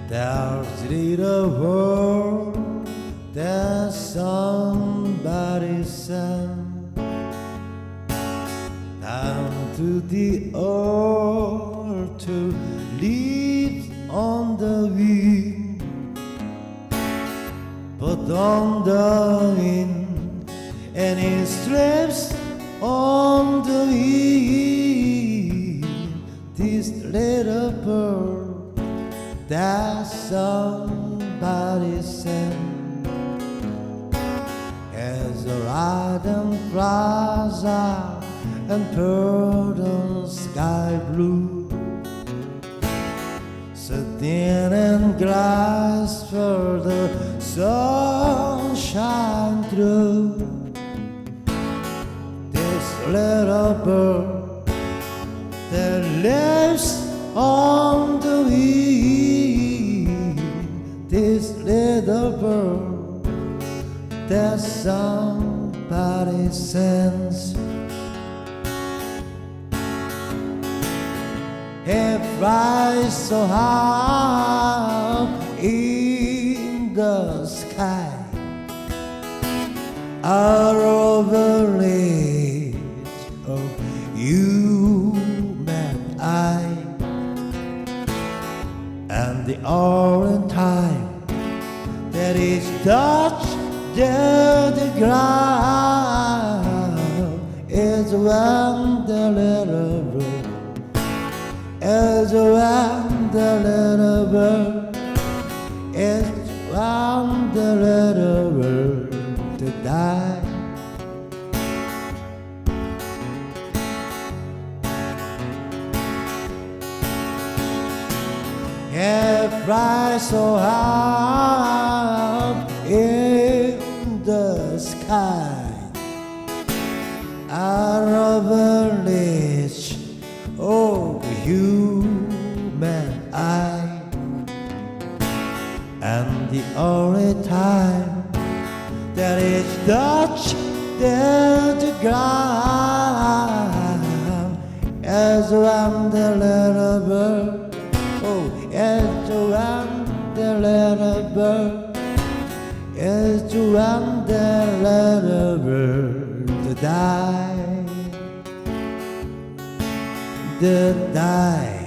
There's a little world that somebody sent down to the earth to live on the wind, but on the wind, and it straps on the wind. This little bird that somebody sent has a red and plaza and pearl and sky blue, satin and glass for the sunshine through. This little bird that lives on the wind, this little bird that somebody sends. It flies so high in the sky, out of the reach of human eye, and the only time that is touched the ground is when the little bird, is when the little bird, is when the little bird to die. It flies so high in the sky, out of the reach of human eye, and the only time that it touched the ground is when the little bird, oh, is when the little bird, is when the little bird die, die.